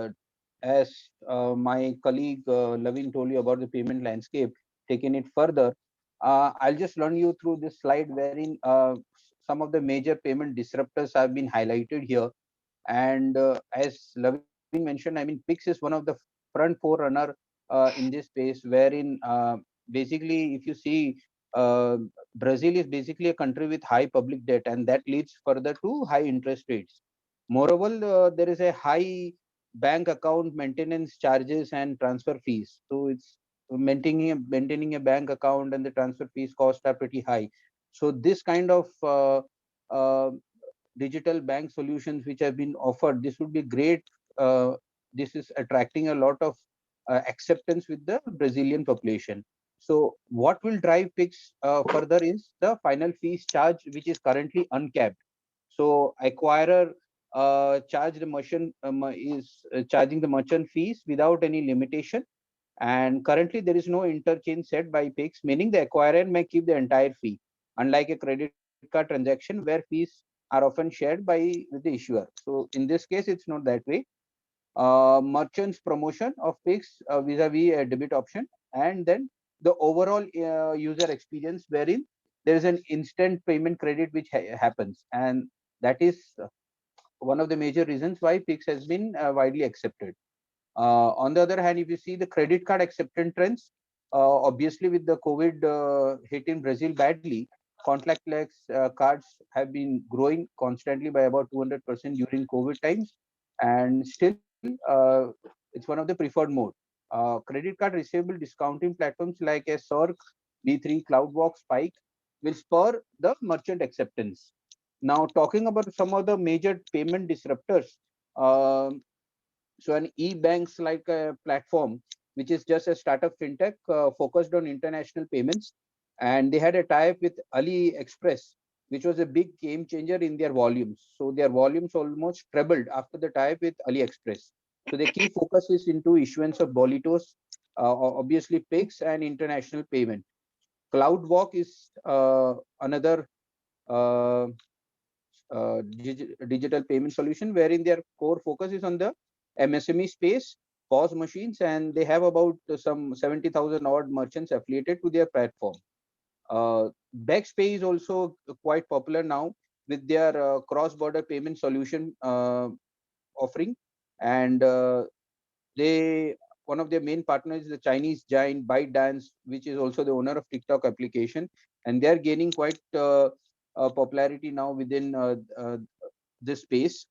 as my colleague Lavin told you about the payment landscape, taking it further, I'll just run you through this slide wherein some of the major payment disruptors have been highlighted here. And as Lavin mentioned, I mean, Pix is one of the front forerunner in this space, wherein basically, if you see, Brazil is basically a country with high public debt, and that leads further to high interest rates. Moreover, there is a high bank account maintenance charges and transfer fees. So it's maintaining a bank account, and the transfer fees cost are pretty high. So this kind of digital bank solutions which have been offered, this would be great. This is attracting a lot of acceptance with the Brazilian population. So what will drive Pix further is the final fees charge, which is currently uncapped. So acquirer charge the merchant is charging the merchant fees without any limitation. And currently there is no interchange set by Pix, meaning the acquirer may keep the entire fee, unlike a credit card transaction where fees are often shared with the issuer. So in this case, it's not that way. Merchants promotion of Pix vis-a-vis a debit option, and then the overall user experience wherein there is an instant payment credit which happens, and that is one of the major reasons why Pix has been widely accepted. On the other hand, if you see the credit card acceptance trends, obviously with the COVID hitting Brazil badly, contactless cards have been growing constantly by about 200% during COVID times, and still it's one of the preferred mode. Credit card receivable discounting platforms like a Circ, B3, CloudWalk, Spike will spur the merchant acceptance. Now, talking about some of the major payment disruptors, so an e-banks like a platform which is just a startup fintech focused on international payments. And they had a tie-up with AliExpress, which was a big game changer in their volumes. So their volumes almost trebled after the tie-up with AliExpress. So the key focus is into issuance of Bolitos, obviously PIX, and international payment. CloudWalk is another digital payment solution wherein their core focus is on the MSME space, POS machines, and they have about some 70,000 odd merchants affiliated to their platform. BexPay is also quite popular now with their cross-border payment solution offering, and one of their main partners is the Chinese giant ByteDance, which is also the owner of TikTok application, and they are gaining quite popularity now within this space.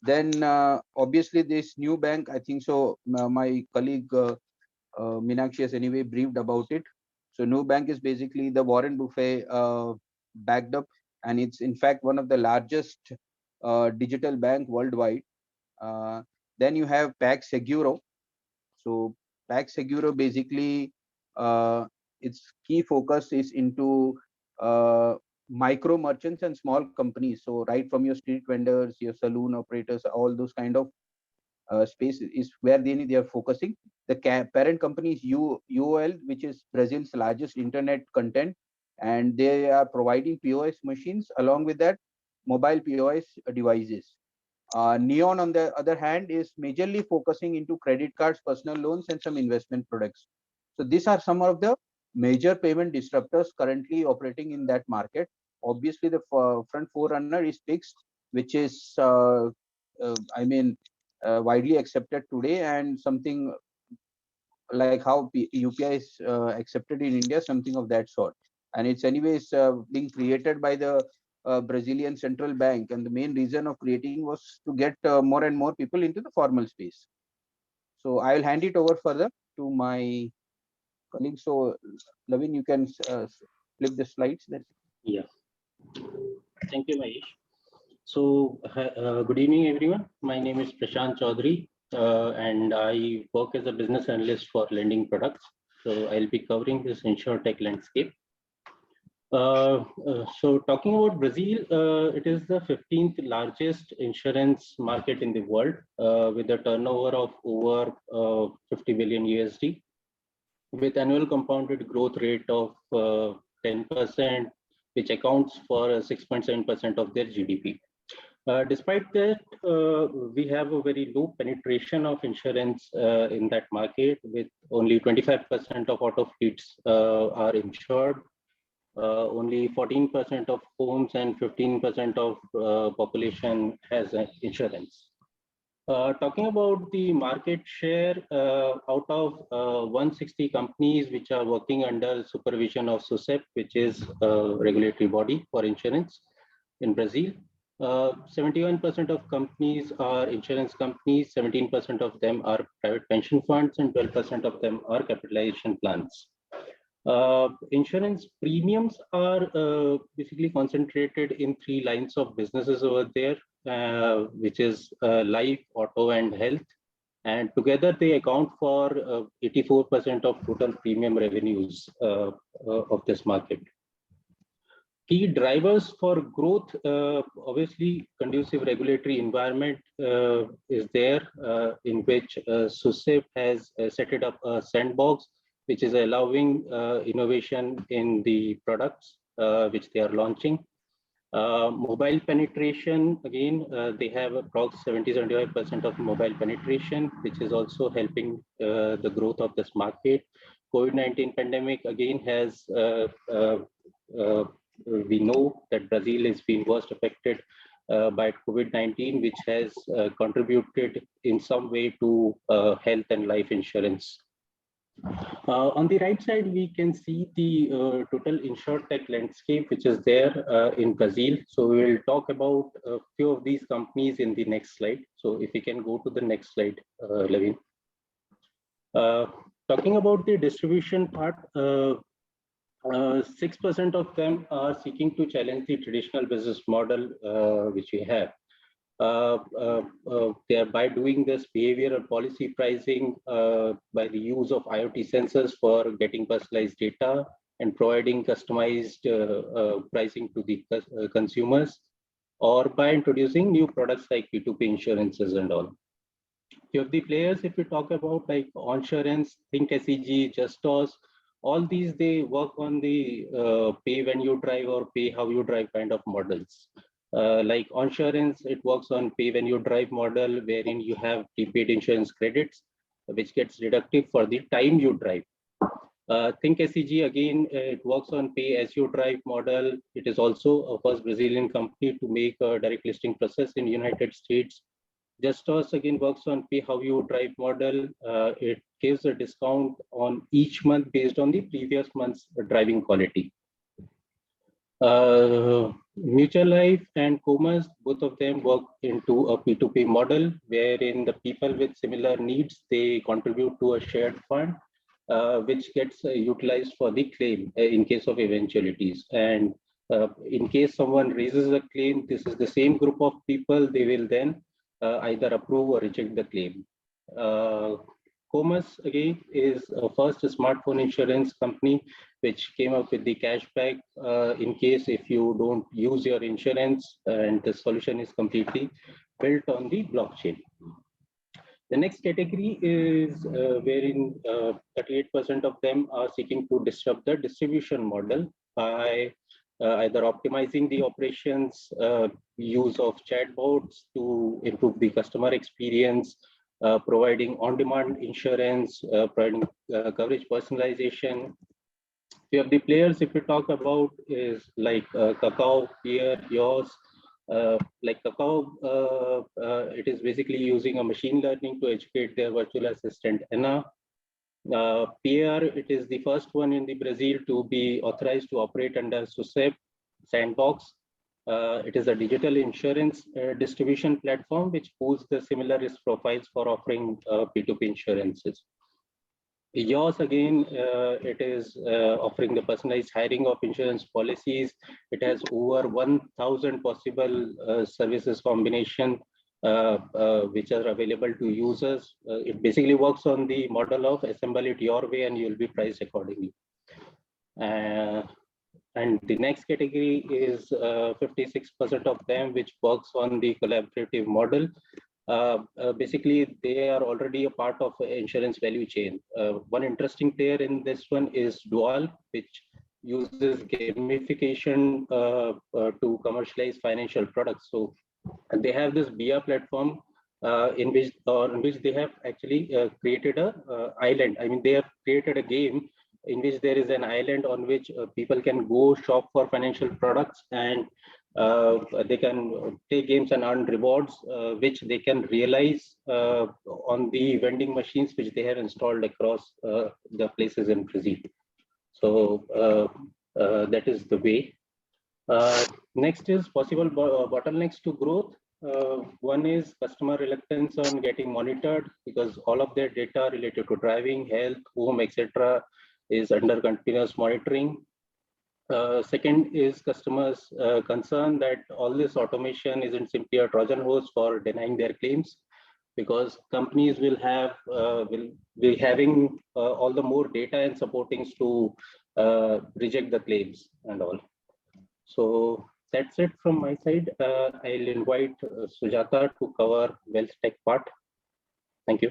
Then obviously this new bank, I think so. My colleague Meenakshi has anyway briefed about it. So new bank is basically the Warren Buffett backed up, and it's in fact one of the largest digital bank worldwide. Then you have PagSeguro. So PagSeguro basically its key focus is into micro merchants and small companies. So right from your street vendors, your saloon operators, all those kind of space is where they are focusing. The parent company is UOL, which is Brazil's largest internet content, and they are providing POS machines along with that mobile POS devices. Neon, on the other hand, is majorly focusing into credit cards, personal loans, and some investment products. So these are some of the major payment disruptors currently operating in that market. Obviously, the front forerunner is PIX, which is, widely accepted today, and something like how UPI is accepted in India, something of that sort. And it's anyways being created by the Brazilian central bank, and the main reason of creating was to get more and more people into the formal space. So I will hand it over further to my colleague. So Lavin, you can flip the slides then. Yeah. Thank you, Mahesh. So good evening, everyone. My name is Prashant Chaudhary, and I work as a business analyst for lending products. So I'll be covering this InsurTech landscape. So talking about Brazil, it is the 15th largest insurance market in the world with a turnover of over 50 billion USD, with annual compounded growth rate of 10%, which accounts for 6.7% of their GDP. Despite that, we have a very low penetration of insurance in that market, with only 25% of auto fleets are insured. Only 14% of homes and 15% of population has insurance. Talking about the market share, out of 160 companies which are working under supervision of SUSEP, which is a regulatory body for insurance in Brazil, 71% of companies are insurance companies, 17% of them are private pension funds, and 12% of them are capitalization plans. Insurance premiums are basically concentrated in 3 lines of businesses over there, which is life, auto, and health. And together they account for 84% of total premium revenues of this market. Key drivers for growth, obviously conducive regulatory environment is there, in which SUSEP has set it up a sandbox, which is allowing innovation in the products which they are launching. Mobile penetration, again, they have approximately 70-75% of mobile penetration, which is also helping the growth of this market. COVID-19 pandemic again has, we know that Brazil is being worst affected by COVID-19, which has contributed in some way to health and life insurance. On the right side, we can see the total InsurTech landscape, which is there in Brazil. So we will talk about a few of these companies in the next slide. So if we can go to the next slide, Levin. Talking about the distribution part, 6% of them are seeking to challenge the traditional business model which we have. By doing this behavioral policy pricing by the use of IoT sensors for getting personalized data and providing customized pricing to the consumers, or by introducing new products like P2P insurances and all. Few of the players, if we talk about like Onsurance, ThinkSEG, Justos, all these, they work on the pay when you drive or pay how you drive kind of models. Like Onsurance, it works on pay when you drive model, wherein you have prepaid insurance credits, which gets deducted for the time you drive. ThinkSEG, again, it works on pay as you drive model. It is also a first Brazilian company to make a direct listing process in United States. Justos again works on pay how you drive model. It gives a discount on each month based on the previous month's driving quality. Mutual Life and Commerce, both of them work into a P2P model, wherein the people with similar needs, they contribute to a shared fund, which gets utilized for the claim in case of eventualities. And in case someone raises a claim, this is the same group of people, they will then either approve or reject the claim. Commerce again is first a smartphone insurance company which came up with the cashback in case if you don't use your insurance, and the solution is completely built on the blockchain. The next category is wherein 38% of them are seeking to disrupt the distribution model by either optimizing the operations, use of chatbots to improve the customer experience, providing on-demand insurance, providing coverage personalization. Few of the players, if we talk about, is like Kakao, Peer, Yours. Like Kakao, it is basically using a machine learning to educate their virtual assistant, Anna. Peer, it is the first one in the Brazil to be authorized to operate under SUSEP sandbox. It is a digital insurance distribution platform which pools the similar risk profiles for offering P2P insurances. Yours again, it is offering the personalized hiring of insurance policies. It has over 1,000 possible services combination which are available to users. It basically works on the model of assemble it your way and you'll be priced accordingly. And the next category is 56% of them, which works on the collaborative model. Basically, they are already a part of insurance value chain. One interesting player in this one is Dual, which uses gamification to commercialize financial products. So they have this BIA platform in which they have actually created a island. I mean, they have created a game in which there is an island on which people can go shop for financial products, and they can play games and earn rewards, which they can realize on the vending machines which they have installed across the places in Brazil. So that is the way. Next is possible bottlenecks to growth. One is customer reluctance on getting monitored because all of their data related to driving, health, home, etc. is under continuous monitoring. Second is customers' concern that all this automation isn't simply a Trojan horse for denying their claims, because companies will be having all the more data and supportings to reject the claims and all. So that's it from my side. I'll invite Sujata to cover wealth tech part. Thank you.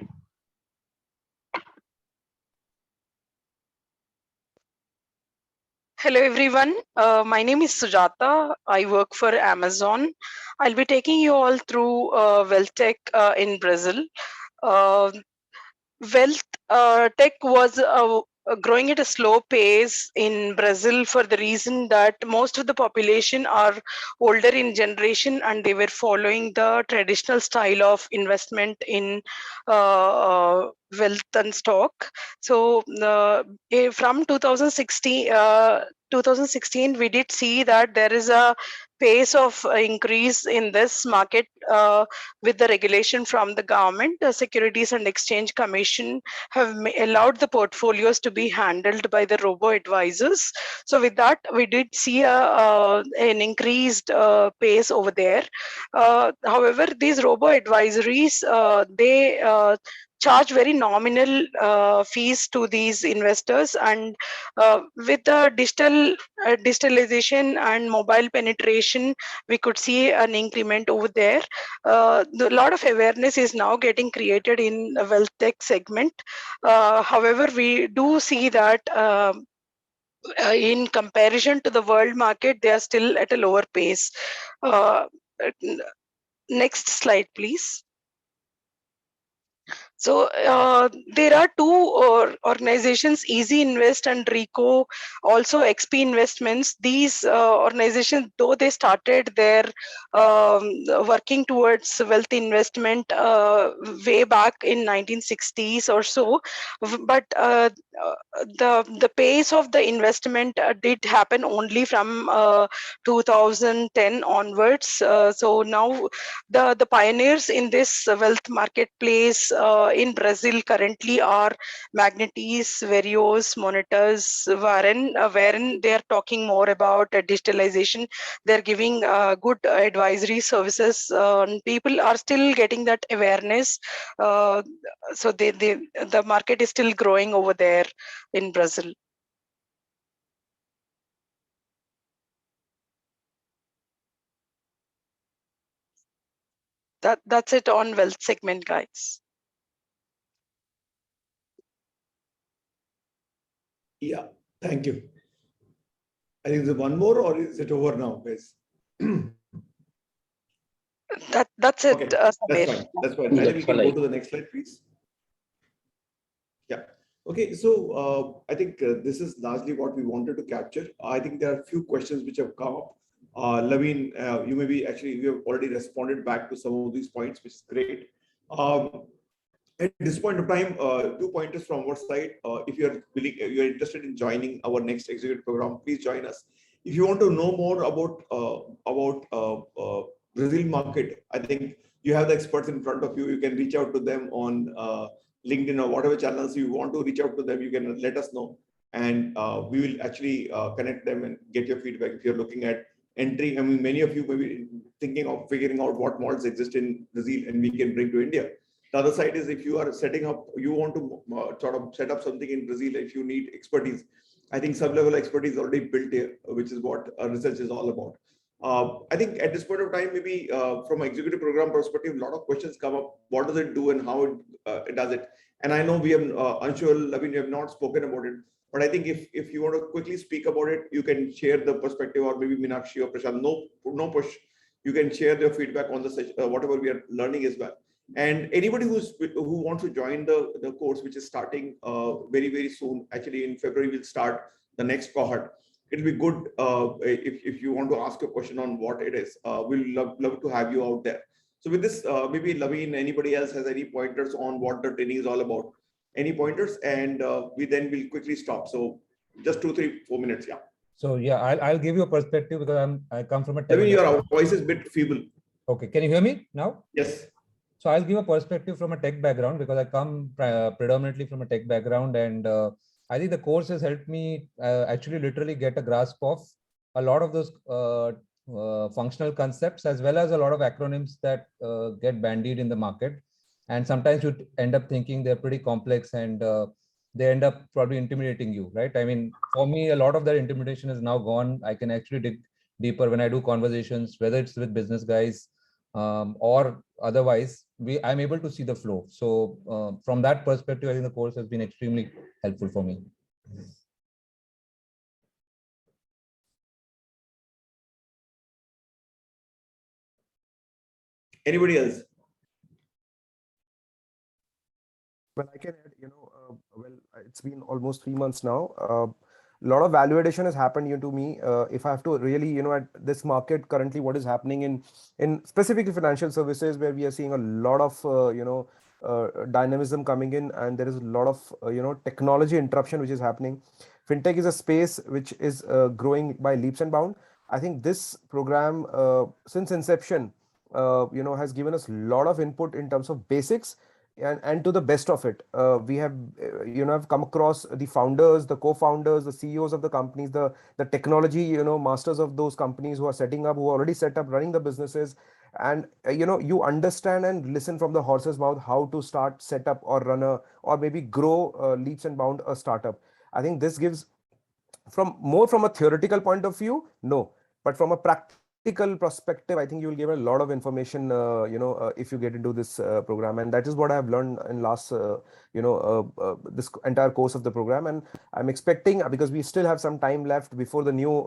Hello, everyone. My name is Sujata. I work for Amazon. I'll be taking you all through wealth tech in Brazil. Wealth tech was growing at a slow pace in Brazil for the reason that most of the population are older in generation and they were following the traditional style of investment in wealth and stock. So from 2016, we did see that there is a pace of increase in this market with the regulation from the government. The Securities and Exchange Commission have allowed the portfolios to be handled by the robo-advisors. So with that, we did see an increased pace over there. However, these robo advisories, they charge very nominal fees to these investors, and with the digitalization and mobile penetration, we could see an increment over there. A lot of awareness is now getting created in the wealth tech segment. However, we do see that in comparison to the world market, they are still at a lower pace. Next slide, please. So there are two organizations, Easy Invest and Rico, also XP Investments. These organizations, though they started their working towards wealth investment way back in 1960s or so, but the pace of the investment did happen only from 2010 onwards. So now the pioneers in this wealth marketplace in Brazil currently are Magnetis, Verios, Monetas, wherein they are talking more about digitalization. They're giving good advisory services. People are still getting that awareness. So the market is still growing over there in Brazil. That's it on wealth segment, guys. Yeah, thank you. I think there's one more, or is it over now, guys? That's it. Okay, that's Samir. fine. That's fine. I think we can go to the next slide, please. Yeah. Okay, so I think this is largely what we wanted to capture. I think there are a few questions which have come up. Laveen, you have already responded back to some of these points, which is great. At this point of time, 2 pointers from our side. If you are interested in joining our next executive program, please join us. If you want to know more about Brazil market, I think you have the experts in front of you. You can reach out to them on LinkedIn or whatever channels you want to reach out to them. You can let us know, and we will actually connect them and get your feedback. If you're looking at entry, I mean, many of you may be thinking of figuring out what models exist in Brazil and we can bring to India. The other side is, if you are setting up, you want to sort of set up something in Brazil, if you need expertise, I think sub-level expertise is already built here, which is what research is all about. I think at this point of time, maybe from an executive program perspective, a lot of questions come up. What does it do and how it does it? And I know we have, Anshul, I mean, we have not spoken about it, but I think if you want to quickly speak about it, you can share the perspective, or maybe Meenakshi or Prashant, no push. You can share their feedback on the session, whatever we are learning as well. And anybody who wants to join the course, which is starting very, very soon, actually in February, we'll start the next cohort. It'll be good if you want to ask a question on what it is. We'll love to have you out there. So with this, maybe Laveen, anybody else has any pointers on what the training is all about? Any pointers? And we then will quickly stop. So just 2, 3, 4 minutes, yeah. So yeah, I'll give you a perspective because I come from a tech. Laveen, your voice is a bit feeble. Okay, can you hear me now? Yes. So I'll give a perspective from a tech background because I come predominantly from a tech background, and I think the course has helped me actually literally get a grasp of a lot of those functional concepts, as well as a lot of acronyms that get bandied in the market. And sometimes you end up thinking they're pretty complex, and they end up probably intimidating you, right? I mean, for me, a lot of that intimidation is now gone. I can actually dig deeper when I do conversations, whether it's with business guys or otherwise. I'm able to see the flow. So from that perspective, I think the course has been extremely helpful for me. Anybody else? Well, I can add, well, it's been almost 3 months now. A lot of value addition has happened to me. If I have to really, at this market currently, what is happening in specifically financial services, where we are seeing a lot of, dynamism coming in, and there is a lot of, technology interruption which is happening. Fintech is a space which is growing by leaps and bounds. I think this program, since inception, has given us a lot of input in terms of basics, and to the best of it. We have, have come across the founders, the co-founders, the CEOs of the companies, the technology, masters of those companies who are setting up, who are already set up, running the businesses. And, you understand and listen from the horse's mouth how to start, set up or run or maybe grow leaps and bound a startup. I think this gives from a theoretical point of view, no, but from a practical perspective, I think you will give a lot of information, if you get into this program. And that is what I have learned in last, this entire course of the program. And I'm expecting, because we still have some time left before the new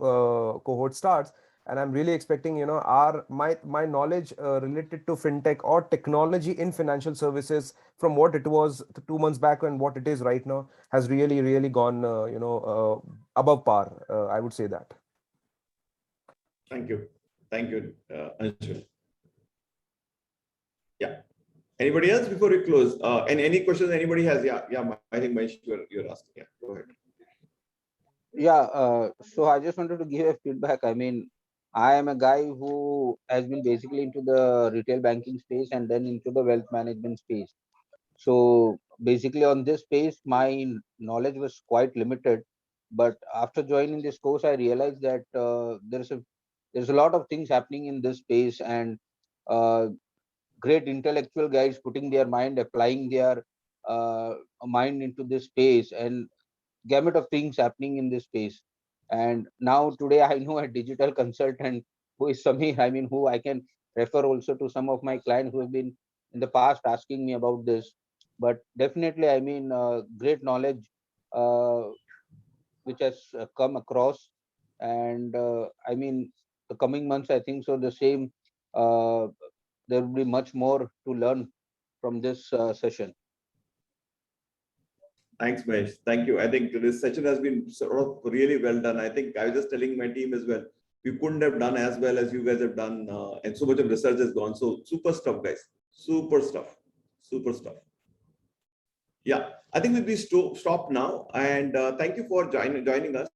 cohort starts, and I'm really expecting, my knowledge related to fintech or technology in financial services from what it was 2 months back and what it is right now has really, really gone, above par. I would say that. Thank you. Thank you, Anshul. Yeah. Anybody else before we close? And any questions anybody has? Yeah. I think Mahesh, you're asking. Yeah, go ahead. Yeah, so I just wanted to give a feedback. I mean, I am a guy who has been basically into the retail banking space and then into the wealth management space. So basically on this space, my knowledge was quite limited. But after joining this course, I realized that there's a lot of things happening in this space, and uh, great intellectual guys putting their mind, applying their mind into this space, and gamut of things happening in this space. And now today I know a digital consultant who is Samir, I mean, who I can refer also to some of my clients who have been in the past asking me about this. But definitely, I mean, great knowledge uh, which has come across. And I mean, the coming months, I think so the same, uh, there will be much more to learn from this session. Thanks, Mahesh. Thank you. I think this session has been sort of really well done. I think I was just telling my team as well, we couldn't have done as well as you guys have done, and so much of research has gone. So super stuff, guys. Super stuff. Super stuff. Yeah, I think we'll be stop now. And thank you for joining us.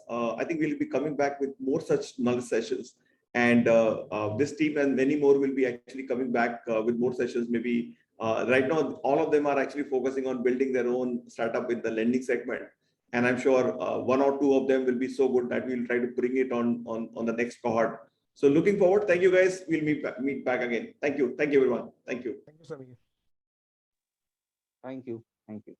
I think we'll be coming back with more such knowledge sessions. And this team and many more will be actually coming back with more sessions. Maybe right now, all of them are actually focusing on building their own startup in the lending segment. And I'm sure one or two of them will be so good that we'll try to bring it on the next cohort. So looking forward. Thank you, guys. We'll meet back again. Thank you. Thank you, everyone. Thank you. Thank you, Samir. Thank you. Thank you.